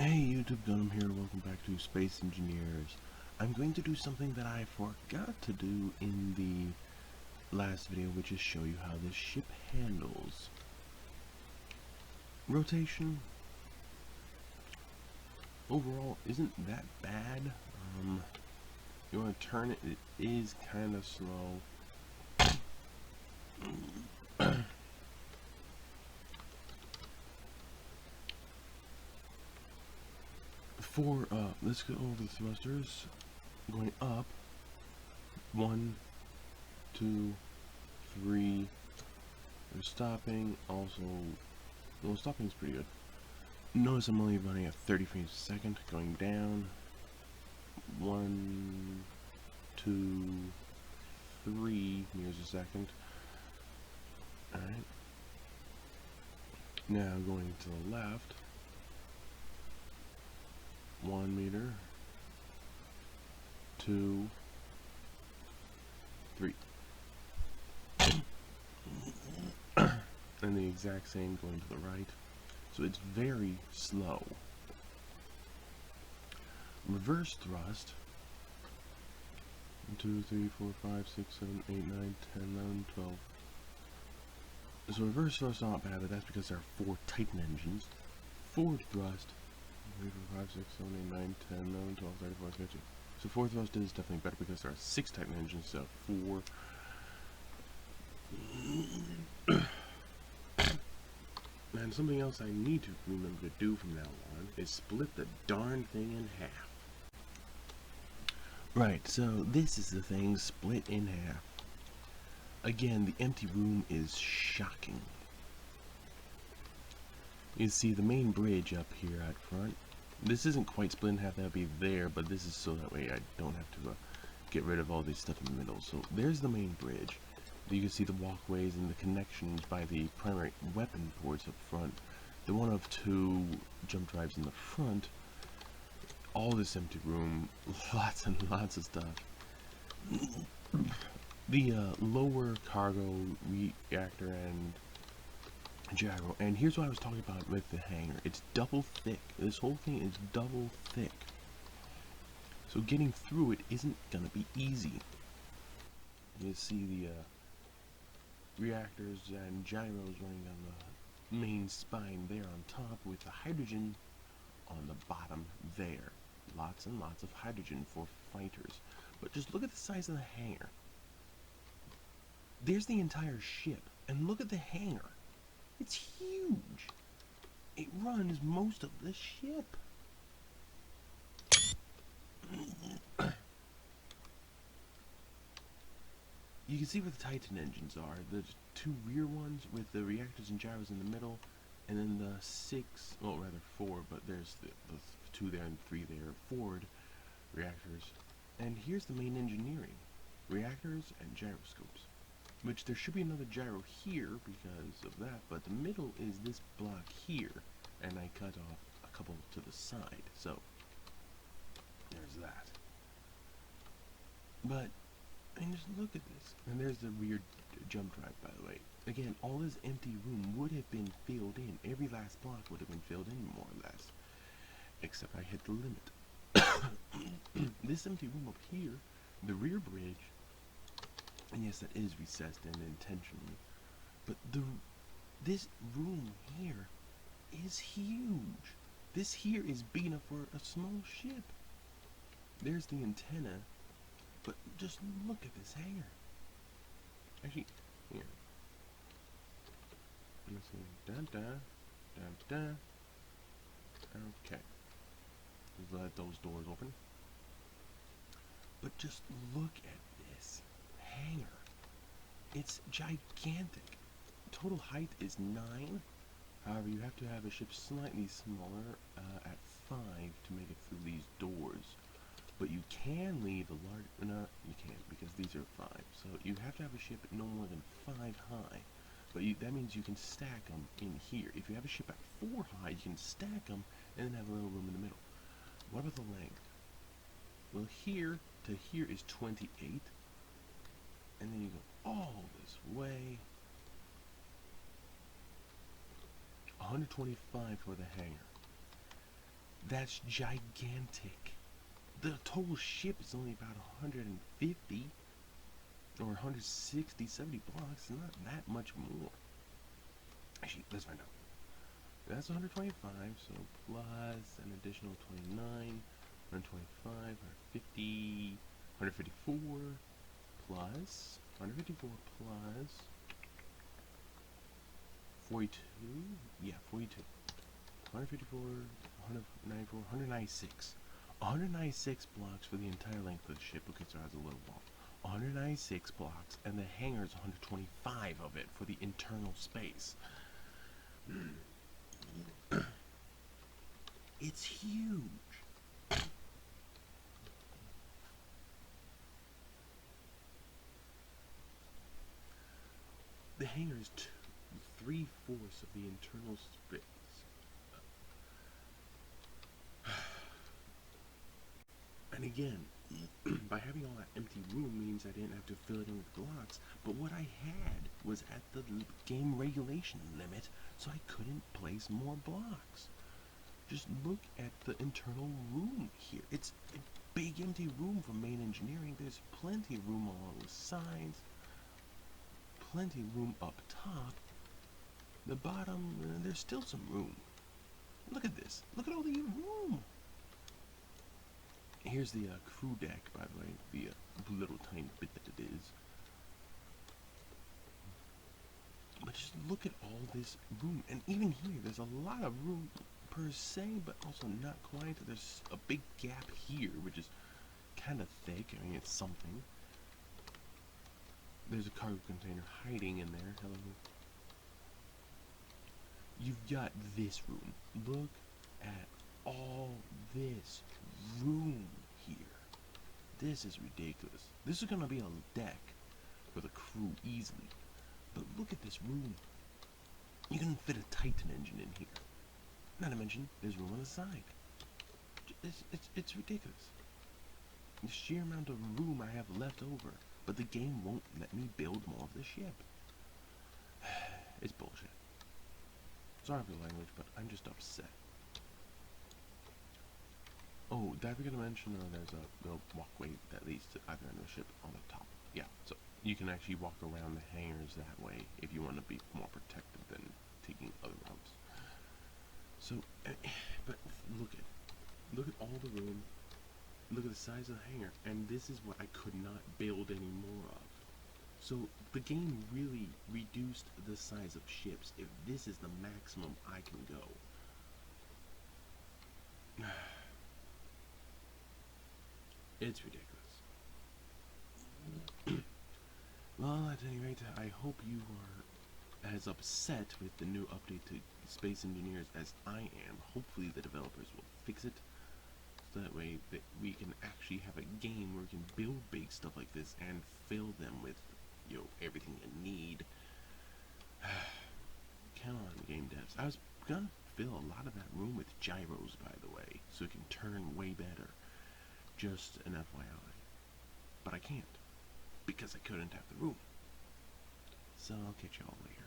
Hey YouTube, Dunham here, welcome back to Space Engineers. I'm going to do something that I forgot to do in the last video, which is show you how this ship handles rotation. Overall, isn't that bad. You want to turn it, it is kind of slow. Let's go over the thrusters. Going up, 1, 2, 3. We're stopping. Also, well, stopping is pretty good. Notice I'm only running at 30 frames a second. Going down, 1, 2, 3 meters a second. Alright. Now going to the left, 1 meter, 2, 3. And the exact same going to the right. So it's very slow. Reverse thrust. 1, 2, 3, 4, 5, 6, 7, 8, 9, 10, 11, 12. So reverse thrust not bad, but that's because there are 4 Titan engines. Forward thrust. 3, 4, 5, 6, 7, 8, 9, 10, 11, 12, 13, 14, 15. So forward thrust is definitely better because there are 6 Titan engines instead of 4. And something else I need to remember to do from now on is split the darn thing in half. Right, so this is the thing split in half. Again, the empty room is shocking. You see the main bridge up here at front. This isn't quite split in half, that would be there, but this is so that way I don't have to get rid of all this stuff in the middle. So there's the main bridge. You can see the walkways and the connections by the primary weapon ports up front. The one of 2 jump drives in the front. All this empty room, lots and lots of stuff. The lower cargo reactor and gyro, and here's what I was talking about with the hangar. It's double thick. This whole thing is double thick. So getting through it isn't gonna be easy. You see the reactors and gyros running on the main spine there on top with the hydrogen on the bottom there. Lots and lots of hydrogen for fighters. But just look at the size of the hangar. There's the entire ship, and look at the hangar. It's huge. It runs most of the ship. You can see where the Titan engines are. The 2 rear ones with the reactors and gyros in the middle, and then the 6, well rather 4, but there's the 2 there and 3 there, forward reactors. And here's the main engineering. Reactors and gyroscopes. Which there should be another gyro here because of that, but the middle is this block here, and I cut off a couple to the side, so there's that. But, I mean, just look at this. And there's the rear jump drive, by the way. Again, all this empty room would have been filled in. Every last block would have been filled in, more or less. Except I hit the limit. This empty room up here, the rear bridge, and yes, that is recessed and intentionally, but this room here is huge. This here is big enough for a small ship. There's the antenna, but just look at this hangar. Actually, here. Let's see. Da-da. Okay. Let's let those doors open. But just look at this hangar. It's gigantic. Total height is 9. However, you have to have a ship slightly smaller at 5 to make it through these doors. But you can leave a large... No, you can't because these are 5. So you have to have a ship no more than 5 high. But that means you can stack them in here. If you have a ship at 4 high, you can stack them and then have a little room in the middle. What about the length? Well, here to here is 28. And then you go all this way. 125 for the hangar. That's gigantic. The total ship is only about 150 or 160, 70 blocks. It's not that much more. Actually, let's find out. That's 125, so plus an additional 29, 125, 150, 154 plus 154 plus 42. Yeah, 42. 154, 194, 196. 196 blocks for the entire length of the ship. Okay, so it has a little wall. 196 blocks, and the hangar is 125 of it for the internal space. It's huge. The hangar is 3/4 of the internal space. And again, by having all that empty room means I didn't have to fill it in with blocks, but what I had was at the game regulation limit, so I couldn't place more blocks. Just look at the internal room here. It's a big empty room for main engineering. There's plenty of room along the sides, plenty of room up top. The bottom, there's still some room. Look at this. Look at all the room. Here's the crew deck, by the way, the little tiny bit that it is. But just look at all this room. And even here, there's a lot of room per se, but also not quite. There's a big gap here, which is kind of thick. I mean, it's something. There's a cargo container hiding in there. Hello. You've got this room. Look at all this room here. This is ridiculous. This is gonna be a deck for the crew easily. But look at this room. You can fit a Titan engine in here. Not to mention, there's room on the side. It's ridiculous. The sheer amount of room I have left over, but the game won't let me build more of the ship. It's bullshit. Sorry for the language, but I'm just upset. Oh, did I forget to mention there's a little walkway that leads to either end of the ship on the top. Yeah, so you can actually walk around the hangars that way if you want to be more protected than taking other routes. So, but look at all the room. Look at the size of the hangar, and this is what I could not build any more of. So the game really reduced the size of ships if this is the maximum I can go. It's ridiculous. Well, at any rate, I hope you are as upset with the new update to Space Engineers as I am. Hopefully the developers will fix it, so that way that we can actually have a game where we can build big stuff like this and fill them with, you know, everything you need. Come on, game devs. I was gonna fill a lot of that room with gyros, by the way, so it can turn way better. Just an FYI. But I can't, because I couldn't have the room. So I'll catch y'all later.